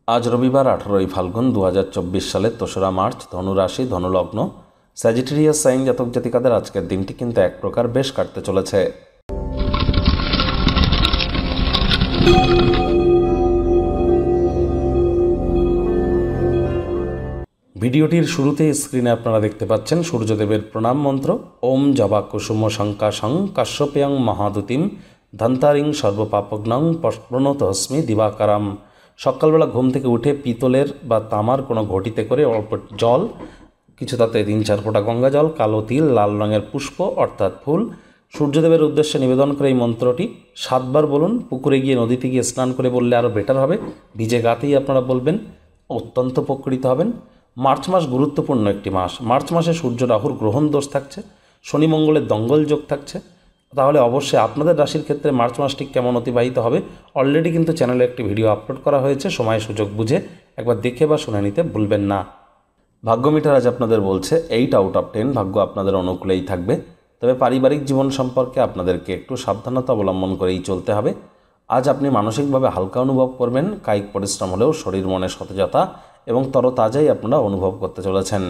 আজ রবিবার 18ই ফাল্গুন 2024 সালের 3রা মার্চ। ধনুরাশি, ধনুলগ্ন, স্যাজিটেরিয়াস সাইন জাতক জাতিকাদের আজকের দিনটি কিন্তু এক প্রকার বেশ কাটতে চলেছে। ভিডিওটির শুরুতে স্ক্রিনে আপনারা দেখতে পাচ্ছেন সূর্যদেবের প্রণাম মন্ত্র। ওম জবা কুসুম শঙ্কাশং কাশ্যপেয়ং মহাদুতিম ধন্তারিং সর্বপাপগ্নং প্রণতহস্মি দিবাকারাম। সকালবেলা ঘুম থেকে উঠে পিতলের বা তামার কোনো ঘটিতে করে অল্প জল, কিছু তাতে 3-4 ফোঁটা গঙ্গা জল, কালো তিল, লাল রঙের পুষ্প অর্থাৎ ফুল সূর্যদেবের উদ্দেশ্যে নিবেদন করে এই মন্ত্রটি 7 বার বলুন। পুকুরে গিয়ে, নদীতে গিয়ে স্নান করে বললে আরও বেটার হবে। ভিজে গাতেই আপনারা বলবেন, অত্যন্ত উপকৃত হবেন। মার্চ মাস গুরুত্বপূর্ণ একটি মাস। মার্চ মাসে সূর্য রাহুর গ্রহণ দোষ থাকছে, শনি মঙ্গলের দঙ্গল যোগ থাকছে। তাহলে অবশ্যই আপনাদের রাশির ক্ষেত্রে মার্চ মাসটি কেমন অতিবাহিত হবে অলরেডি কিন্তু চ্যানেলে একটি ভিডিও আপলোড করা হয়েছে, সময় সুযোগ বুঝে একবার দেখে বা শুনে নিতে ভুলবেন না। ভাগ্য মিটার আজ আপনাদের বলছে 8 আউট অফ 10 ভাগ্য আপনাদের অনুকূলেই থাকবে। তবে পারিবারিক জীবন সম্পর্কে আপনাদেরকে একটু সাবধানতা অবলম্বন করেই চলতে হবে। আজ আপনি মানসিকভাবে হালকা অনুভব করবেন। কায়িক পরিশ্রম হলেও শরীর মনে সতেজতা এবং তরতাজাই আপনারা অনুভব করতে চলেছেন।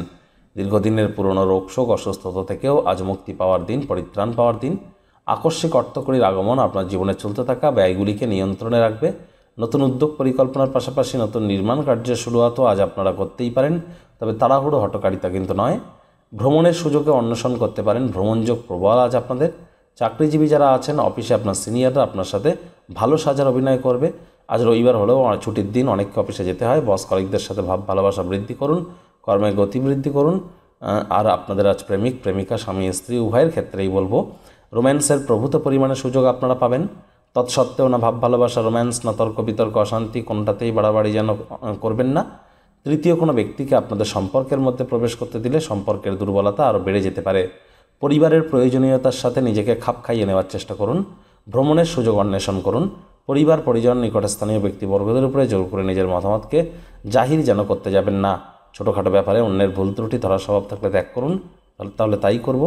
দীর্ঘদিনের পুরনো রোগশোক, অসুস্থতা থেকেও আজ মুক্তি পাওয়ার দিন, পরিত্রাণ পাওয়ার দিন। আকস্মিক অর্থকরীর আগমন আপনার জীবনে চলতে থাকা ব্যয়গুলিকে নিয়ন্ত্রণে রাখবে। নতুন উদ্যোগ পরিকল্পনার পাশাপাশি নতুন নির্মাণ কার্যের শুরুয়াতও আজ আপনারা করতেই পারেন, তবে তাড়াহুড়ো হঠকারিতা কিন্তু নয়। ভ্রমণের সুযোগে অন্বেষণ করতে পারেন, ভ্রমণযোগ প্রবল আজ আপনাদের। চাকরিজীবী যারা আছেন, অফিসে আপনার সিনিয়ররা আপনার সাথে ভালো সাজার অভিনয় করবে। আজ রবিবার হলেও ছুটির দিন, অনেককে অফিসে যেতে হয়। বস কলিগদের সাথে ভাব ভালোবাসা বৃদ্ধি করুন, কর্মের গতি বৃদ্ধি করুন। আর আপনাদের আজ প্রেমিক প্রেমিকা, স্বামী স্ত্রী উভয়ের ক্ষেত্রেই বলবো রোম্যান্সের প্রভূত পরিমাণে সুযোগ আপনারা পাবেন। তৎসত্ত্বেও না ভাব ভালোবাসা, রোম্যান্স, না তর্ক বিতর্ক, অশান্তি, কোনটাতেই বাড়াবাড়ি যেন করবেন না। তৃতীয় কোনো ব্যক্তিকে আপনাদের সম্পর্কের মধ্যে প্রবেশ করতে দিলে সম্পর্কের দুর্বলতা আরও বেড়ে যেতে পারে। পরিবারের প্রয়োজনীয়তার সাথে নিজেকে খাপ খাইয়ে নেওয়ার চেষ্টা করুন। ভ্রমণের সুযোগ অন্বেষণ করুন। পরিবার পরিজন, নিকটস্থানীয় ব্যক্তিবর্গদের উপরে জোর করে নিজের মতামতকে জাহির যেন করতে যাবেন না। ছোটোখাটো ব্যাপারে অন্যের ভুল ত্রুটি ধরার স্বভাব থাকলে ত্যাগ করুন, তাহলে তাই করব।